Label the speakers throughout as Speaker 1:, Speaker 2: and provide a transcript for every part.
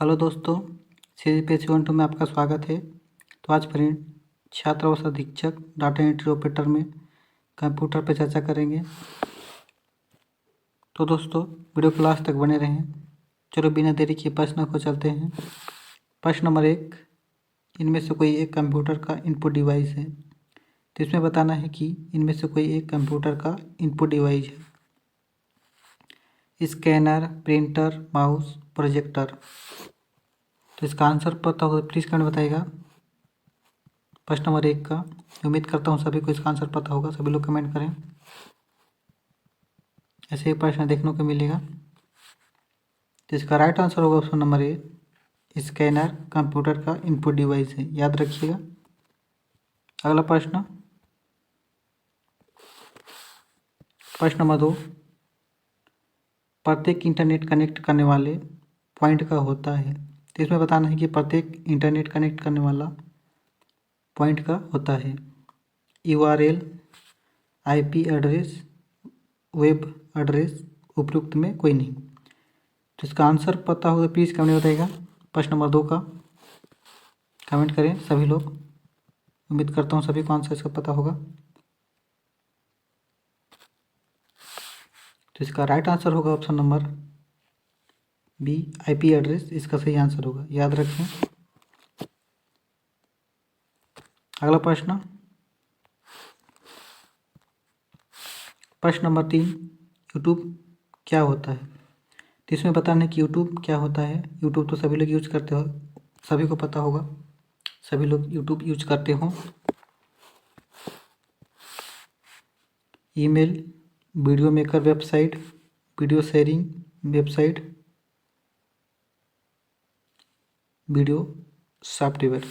Speaker 1: Hello दोस्तों, CGPSC 1-2 में आपका स्वागत है। तो आज फ्रेंड छात्रावास अधीक्षक डाटा एंट्री ऑपरेटर में कंप्यूटर पर चर्चा करेंगे। तो दोस्तों वीडियो को लास्ट तक बने रहें। चलो बिना देरी किए प्रश्न को चलते हैं। प्रश्न नंबर 1, इनमें से कोई एक कंप्यूटर का इनपुट डिवाइस है। तो इसमें बताना है कि इनमें से कोई एक कंप्यूटर का इनपुट डिवाइस है। Scanner, printer, mouse, projector. तो इसका आंसर पता हो तो प्लीज़ कमेंट बताइएगा। प्रश्न नंबर 1 का उम्मीद करता हूँ सभी को इसका आंसर पता होगा। सभी लोग कमेंट करें, ऐसे ही प्रश्न देखने को मिलेगा। तो इसका राइट आंसर होगा ऑप्शन नंबर ए, स्कैनर कंप्यूटर का इनपुट डिवाइस है, याद रखिएगा। अगला प्रश्न, प्रश्न नंबर 2, प्रत्येक इंटरनेट कनेक्ट करने वाले पॉइंट का होता है। तो इसमें बताना है कि प्रत्येक इंटरनेट कनेक्ट करने वाला पॉइंट का होता है। URL, IP address, web address, उपयुक्त में कोई नहीं। तो इसका आंसर पता हो तो प्लीज़ कमेंट बताइएगा। प्रश्न नंबर 2 का कमेंट करें सभी लोग। उम्मीद करता हूँ सभी को आंसर इसका पता होगा। तो इसका राइट आंसर होगा option number B, IP address इसका सही आंसर होगा, याद रखें। अगला प्रश्न, प्रश्न नंबर 3, यूट्यूब क्या होता है। तो इसमें बताना है कि यूट्यूब क्या होता है। यूट्यूब तो सभी लोग यूज करते हो, सभी को पता होगा, सभी लोग यूट्यूब यूज करते हो। Email, video maker website, video sharing website, video software.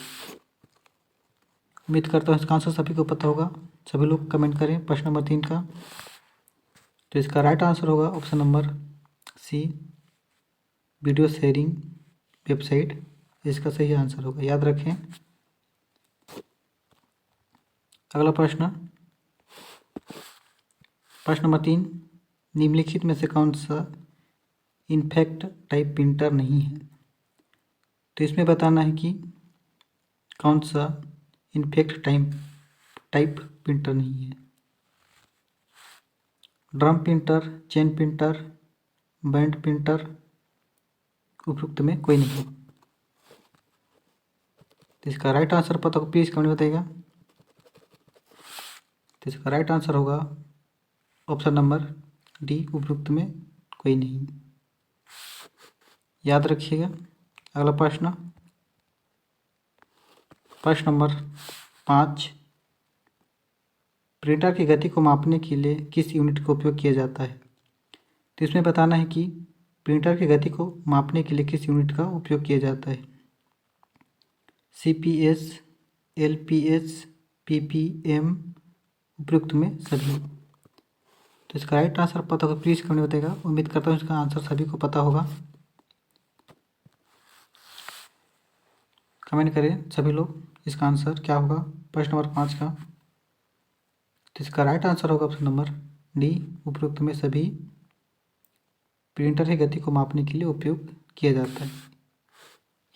Speaker 1: उम्मीद करता हूँ इसका आंसर सभी को पता होगा। सभी लोग कमेंट करें प्रश्न नंबर 3 का। तो इसका राइट आंसर होगा option number C, video sharing website इसका सही आंसर होगा, याद रखें। अगला प्रश्न, प्रश्न नंबर 3, निम्नलिखित में से कौन सा इनफैक्ट टाइप प्रिंटर नहीं है। तो इसमें बताना है कि कौन सा इनफैक्ट टाइप प्रिंटर नहीं है। Drum printer, chain printer, band printer, उपयुक्त में कोई नहीं। तो इसका राइट आंसर पता हो प्लीज़ कमेंट बताइएगा। तो इसका राइट आंसर होगा ऑप्शन नंबर डी, उपयुक्त में कोई नहीं, याद रखिएगा। अगला प्रश्न, प्रश्न नंबर 5, प्रिंटर की गति को मापने के लिए किस यूनिट का उपयोग किया जाता है। तो इसमें बताना है कि प्रिंटर की गति को मापने के लिए किस यूनिट का उपयोग किया जाता है। CPS, LPS, PPM, उपयुक्त में सभी। तो इसका राइट आंसर पता होगा प्लीज़ कमेंट बताएगा। उम्मीद करता हूँ इसका आंसर सभी को पता होगा। कमेंट करें सभी लोग इसका आंसर क्या होगा प्रश्न नंबर 5 का। तो इसका राइट आंसर होगा ऑप्शन नंबर डी, उपयुक्त में सभी प्रिंटर की गति को मापने के लिए उपयोग किया जाता है,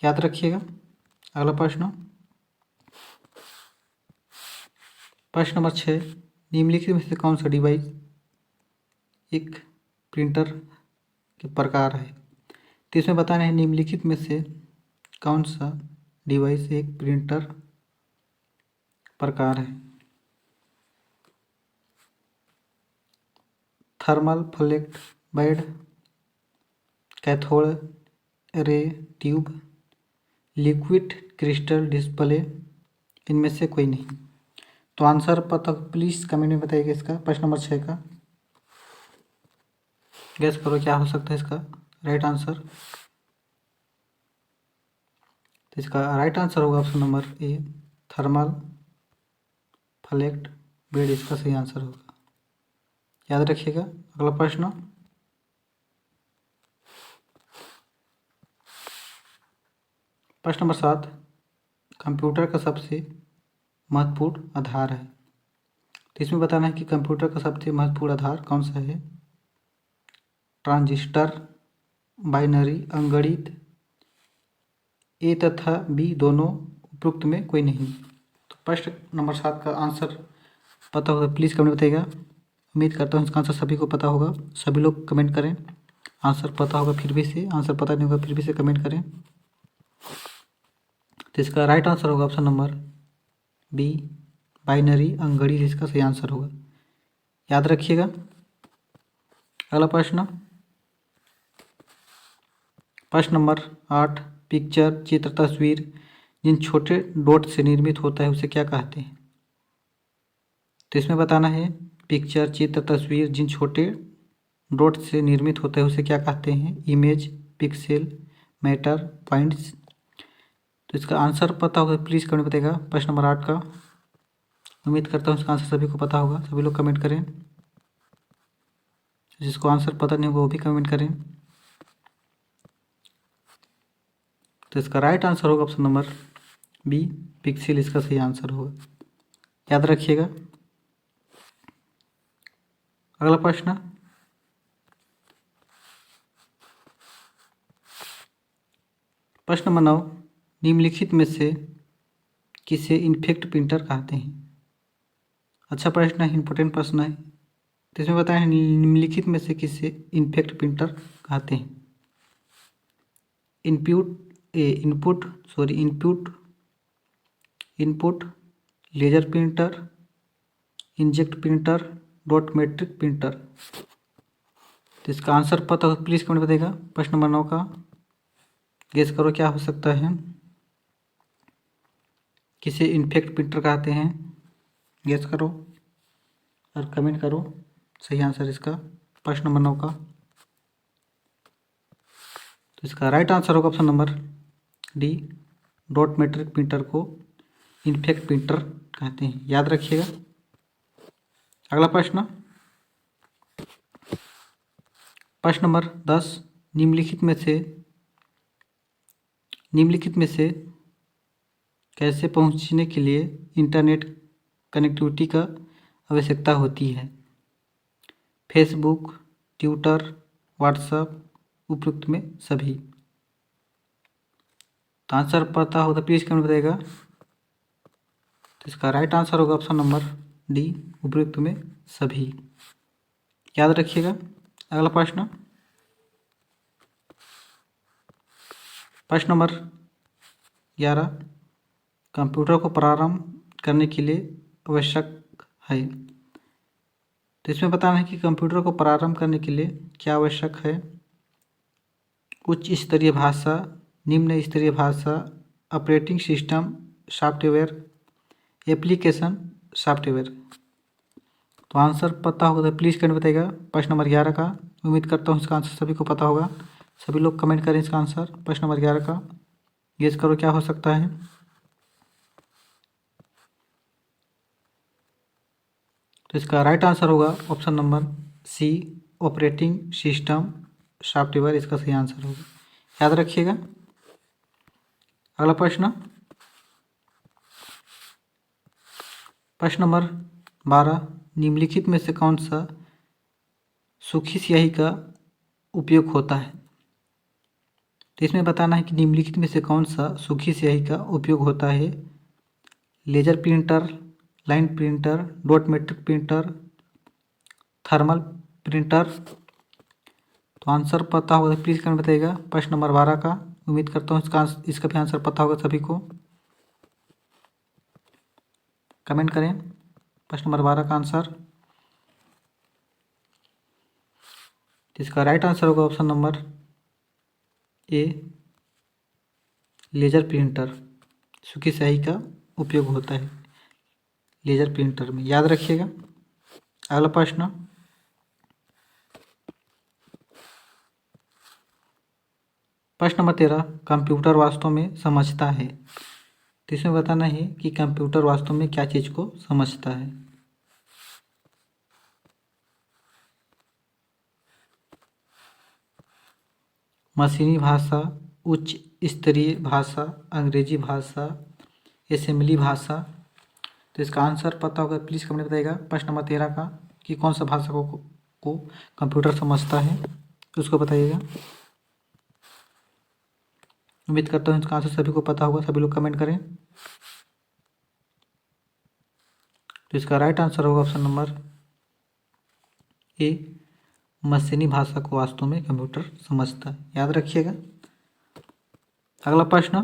Speaker 1: याद रखिएगा। अगला प्रश्न, प्रश्न नंबर 6, निम्नलिखित में से कौन सा डिवाइस एक प्रिंटर के प्रकार है। तो इसमें बताना है निम्नलिखित में से कौन सा डिवाइस एक प्रिंटर प्रकार है। Thermal flat bed, cathode ray tube, liquid crystal display, इनमें से कोई नहीं। तो आंसर पता प्लीज़ कमेंट में बताइएगा इसका। प्रश्न नंबर 6 का गैस करो क्या हो सकता है इसका राइट आंसर। तो इसका राइट आंसर होगा ऑप्शन नंबर ए, थर्मल फ्लैट बेड इसका सही आंसर होगा, याद रखिएगा। अगला प्रश्न, प्रश्न नंबर 7, कंप्यूटर का सबसे महत्वपूर्ण आधार है। तो इसमें बताना है कि कंप्यूटर का सबसे महत्वपूर्ण आधार कौन सा है। ट्रांजिस्टर, बाइनरी, अंकगणित, ए तथा बी दोनों उपयुक्त में कोई नहीं। तो प्रश्न नंबर 7 का आंसर पता होगा प्लीज़ कमेंट बताइएगा। उम्मीद करता हूँ इसका आंसर सभी को पता होगा। सभी लोग कमेंट करें आंसर पता होगा फिर भी से, आंसर पता नहीं होगा फिर भी से कमेंट करें। तो इसका राइट आंसर होगा ऑप्शन नंबर बी, बाइनरी अंकगणित इसका सही आंसर होगा, याद रखिएगा। अगला प्रश्न, प्रश्न नंबर 8, पिक्चर चित्र तस्वीर जिन छोटे डॉट से निर्मित होता है उसे क्या कहते हैं। तो इसमें बताना है पिक्चर चित्र तस्वीर जिन छोटे डॉट से निर्मित होता है उसे क्या कहते हैं। Image, pixel, matter, points. तो इसका आंसर पता होगा प्लीज़ कमेंट बताइएगा प्रश्न नंबर 8 का। उम्मीद करता हूँ इसका आंसर सभी को पता होगा। सभी लोग कमेंट करें, जिसको आंसर पता नहीं होगा वो भी कमेंट करें। तो इसका राइट आंसर होगा ऑप्शन नंबर बी, पिक्सेल इसका सही आंसर होगा, याद रखिएगा। अगला प्रश्न, प्रश्न नंबर 9, निम्नलिखित में से किसे इनफेक्ट प्रिंटर कहते हैं। अच्छा प्रश्न है, इंपॉर्टेंट प्रश्न है। तो इसमें बताएं निम्नलिखित में से किसे इनफेक्ट प्रिंटर कहते हैं। Input laser printer, inkjet printer, dot matrix printer. तो इसका आंसर पता हो प्लीज़ कमेंट बताइएगा प्रश्न नंबर 9 का। गेस करो क्या हो सकता है, किसे इनफेक्ट प्रिंटर कहते हैं, गेस करो और कमेंट करो सही आंसर इसका प्रश्न नंबर 9 का। तो इसका राइट आंसर होगा option number D, dot matrix printer को इनफेक्ट प्रिंटर कहते हैं, याद रखिएगा। अगला प्रश्न, प्रश्न नंबर 10, निम्नलिखित में से कैसे पहुंचने के लिए इंटरनेट कनेक्टिविटी का आवश्यकता होती है। फेसबुक, ट्विटर, व्हाट्सएप, उपयुक्त में सभी। तो आंसर पता हो तो प्लीज़ कमेंट बताइएगा। तो इसका राइट आंसर होगा ऑप्शन नंबर डी, उपयुक्त में सभी, याद रखिएगा। अगला प्रश्न, प्रश्न नंबर 11, कंप्यूटर को प्रारंभ करने के लिए आवश्यक है। तो इसमें बताना है कि कंप्यूटर को प्रारंभ करने के लिए क्या आवश्यक है। उच्च स्तरीय भाषा, निम्न स्तरीय भाषा, operating system, software, application software. तो आंसर पता होगा तो प्लीज़ कमेंट बताइएगा प्रश्न नंबर 11 का। उम्मीद करता हूँ इसका आंसर सभी को पता होगा। सभी लोग कमेंट करें इसका आंसर प्रश्न नंबर 11 का। गेस करो क्या हो सकता है। तो इसका राइट आंसर होगा option number C, operating system software इसका सही आंसर होगा, याद रखिएगा। अगला प्रश्न, प्रश्न नंबर 12, निम्नलिखित में से कौन सा सूखी स्याही का उपयोग होता है। तो इसमें बताना है कि निम्नलिखित में से कौन सा सूखी स्याही का उपयोग होता है। Laser printer, line printer, dot matrix printer, thermal printer. तो आंसर पता होगा तो प्लीज़ कमेंट बताइएगा प्रश्न नंबर 12 का। उम्मीद करता हूँ इसका भी आंसर पता होगा सभी को। कमेंट करें प्रश्न नंबर 12 का आंसर। इसका राइट आंसर होगा option number A, laser printer सूखी स्याही का उपयोग होता है लेजर प्रिंटर में, याद रखिएगा। अगला प्रश्न, प्रश्न नंबर 13, कंप्यूटर वास्तव में समझता है। तो इसमें बताना है कि कंप्यूटर वास्तव में क्या चीज़ को समझता है। मशीनी भाषा, उच्च स्तरीय भाषा, अंग्रेजी भाषा, असेंबली भाषा। तो इसका आंसर पता होगा प्लीज़ कमेंट बताइएगा प्रश्न नंबर 13 का कि कौन सा भाषा को कंप्यूटर समझता है, उसको बताइएगा। उम्मीद करता हूँ इसका आंसर सभी को पता होगा, सभी लोग कमेंट करें। तो इसका राइट आंसर होगा ऑप्शन नंबर ए, मशीनी भाषा को वास्तव में कंप्यूटर समझता है। याद रखिएगा। अगला प्रश्न,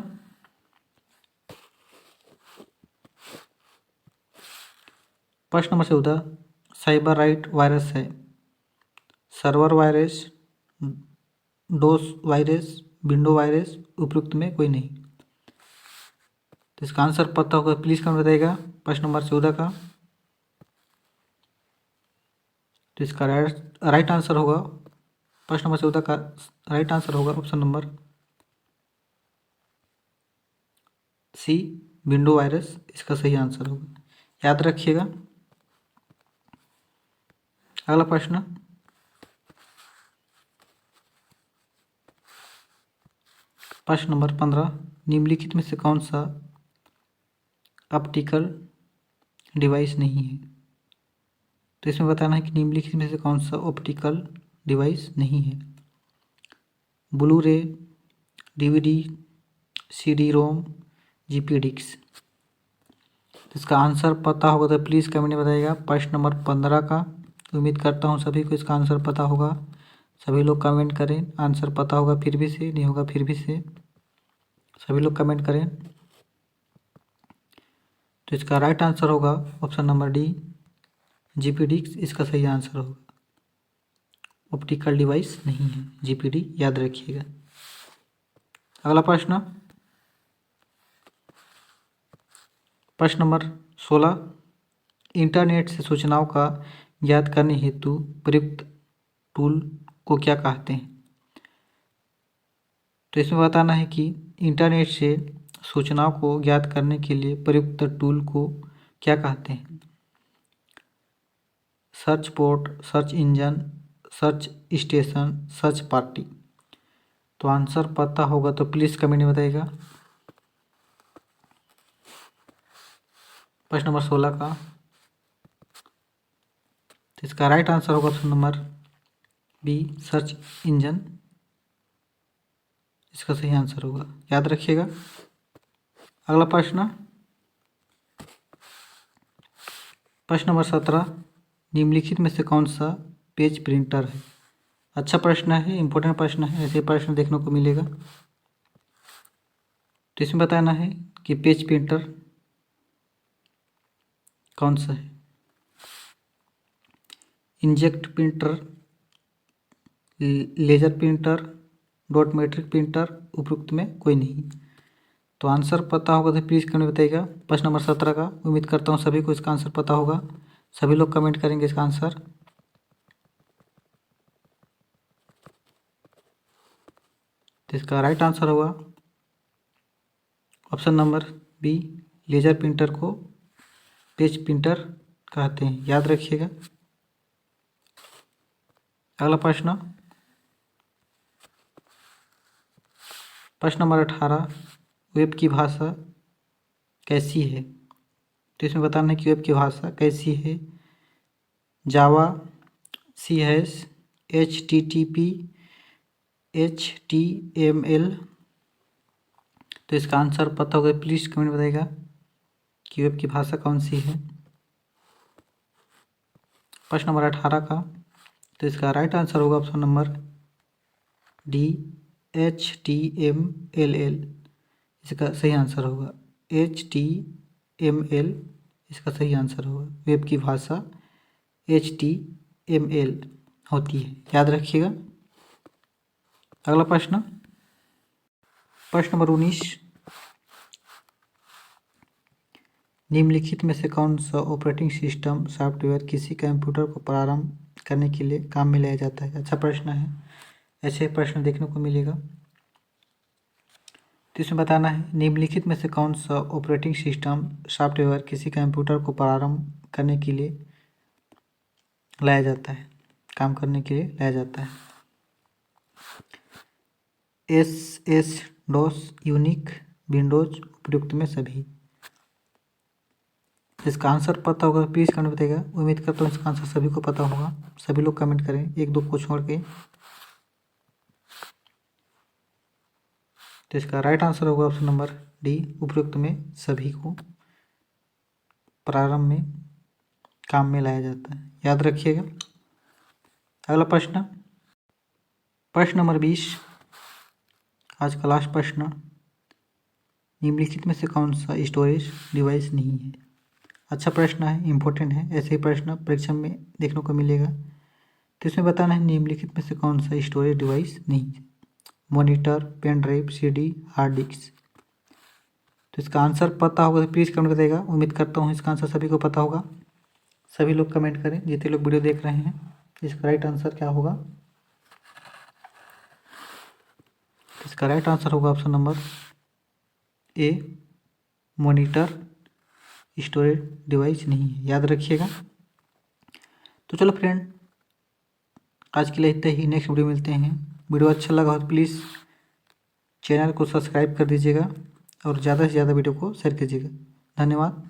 Speaker 1: प्रश्न नंबर 14, साइबर राइट वायरस है, सर्वर वायरस, डोस वायरस, विंडो वायरस, उपयुक्त में कोई नहीं। तो इसका आंसर पता होगा प्लीज कमेंट बताइएगा प्रश्न नंबर 14 का। तो इसका राइट आंसर होगा, प्रश्न नंबर 14 का राइट आंसर होगा option number C, window virus इसका सही आंसर होगा। याद रखिएगा। अगला प्रश्न, प्रश्न नंबर 15, निम्नलिखित में से कौन सा ऑप्टिकल डिवाइस नहीं है। तो इसमें बताना है कि निम्नलिखित में से कौन सा ऑप्टिकल डिवाइस नहीं है। Blu ray, DVD, CD ROM, GP disk. तो इसका आंसर पता होगा तो प्लीज़ कमेंट में बताइएगा प्रश्न नंबर 15 का। उम्मीद करता हूँ सभी को इसका आंसर पता होगा, सभी लोग कमेंट करें। आंसर पता होगा फिर भी से, नहीं होगा फिर भी से, सभी लोग कमेंट करें। तो इसका राइट आंसर होगा option number D, GP disk इसका सही आंसर होगा। ऑप्टिकल डिवाइस नहीं है जीपीडी, याद रखिएगा। अगला प्रश्न, प्रश्न नंबर 16, इंटरनेट से सूचनाओं का ज्ञात करने हेतु प्रयुक्त टूल को क्या कहते हैं। तो इसमें बताना है कि इंटरनेट से सूचनाओं को ज्ञात करने के लिए प्रयुक्त टूल को क्या कहते हैं। Search port, search engine, search station, search party. तो आंसर पता होगा तो प्लीज़ कमेंट में बताइएगा प्रश्न नंबर 16 का। तो इसका राइट आंसर होगा option number B, search engine इसका सही आंसर होगा। याद रखिएगा। अगला प्रश्न, प्रश्न नंबर 17, निम्नलिखित में से कौन सा पेज प्रिंटर है। अच्छा प्रश्न है, इंपॉर्टेंट प्रश्न है, ऐसे प्रश्न देखने को मिलेगा। तो इसमें बताना है कि पेज प्रिंटर कौन सा है। Inkjet printer, laser printer, dot matrix printer, उपयुक्त में कोई नहीं। तो आंसर पता होगा तो प्लीज़ कमेंट बताइएगा प्रश्न नंबर 17 का। उम्मीद करता हूँ सभी को इसका आंसर पता होगा, सभी लोग कमेंट करेंगे इसका आंसर। तो इसका राइट आंसर होगा option number B, laser printer को पेज प्रिंटर कहते हैं। याद रखिएगा। अगला प्रश्न, प्रश्न नंबर 18, वेब की भाषा कैसी है। तो इसमें बताना है कि वेब की भाषा कैसी है। जावा, CS, HTTP, HTML। तो इसका आंसर पता होगा प्लीज़ कमेंट बताइएगा कि वेब की भाषा कौन सी है प्रश्न नंबर 18 का। तो इसका राइट आंसर होगा ऑप्शन नंबर डी, HTML इसका सही आंसर होगा। HTML इसका सही आंसर होगा। वेब की भाषा HTML होती है, याद रखिएगा। अगला प्रश्न, प्रश्न नंबर 19, निम्नलिखित में से कौन सा ऑपरेटिंग सिस्टम सॉफ्टवेयर किसी कंप्यूटर को प्रारंभ करने के लिए काम में लाया जाता है। अच्छा प्रश्न है, ऐसे प्रश्न देखने को मिलेगा। तो इसमें बताना है निम्नलिखित में से कौन सा ऑपरेटिंग सिस्टम सॉफ्टवेयर किसी कंप्यूटर को प्रारंभ करने के लिए लाया जाता है, काम करने के लिए लाया जाता है। SS डॉस, यूनिक, विंडोज, उपयुक्त में सभी। इसका आंसर पता होगा प्लीज़ कमेंट बताइएगा। उम्मीद करता हूँ इसका आंसर सभी को पता होगा, सभी लोग कमेंट करें एक दो को छोड़ के। तो इसका राइट आंसर होगा ऑप्शन नंबर डी, उपरोक्त में सभी को प्रारंभ में काम में लाया जाता है, याद रखिएगा। अगला प्रश्न, प्रश्न नंबर 20, आज का लास्ट प्रश्न, निम्नलिखित में से कौन सा स्टोरेज डिवाइस नहीं है। अच्छा प्रश्न है, इम्पोर्टेंट है, ऐसे ही प्रश्न परीक्षा में देखने को मिलेगा। तो इसमें बताना है निम्नलिखित में से कौन सा स्टोरेज डिवाइस नहीं है। Monitor, pen drive, CD, hard disk. तो इसका आंसर पता होगा तो प्लीज़ कमेंट करिएगा। उम्मीद करता हूँ इसका आंसर सभी को पता होगा। सभी लोग कमेंट करें जितने लोग वीडियो देख रहे हैं। इसका राइट आंसर क्या होगा। इसका राइट आंसर होगा ऑप्शन नंबर ए, मॉनिटर स्टोरेज डिवाइस नहीं है, याद रखिएगा। तो चलो फ्रेंड, आज के लिए इतना ही। नेक्स्ट वीडियो मिलते हैं। वीडियो अच्छा लगा हो तो प्लीज़ चैनल को सब्सक्राइब कर दीजिएगा और ज़्यादा से ज़्यादा वीडियो को शेयर कीजिएगा। धन्यवाद।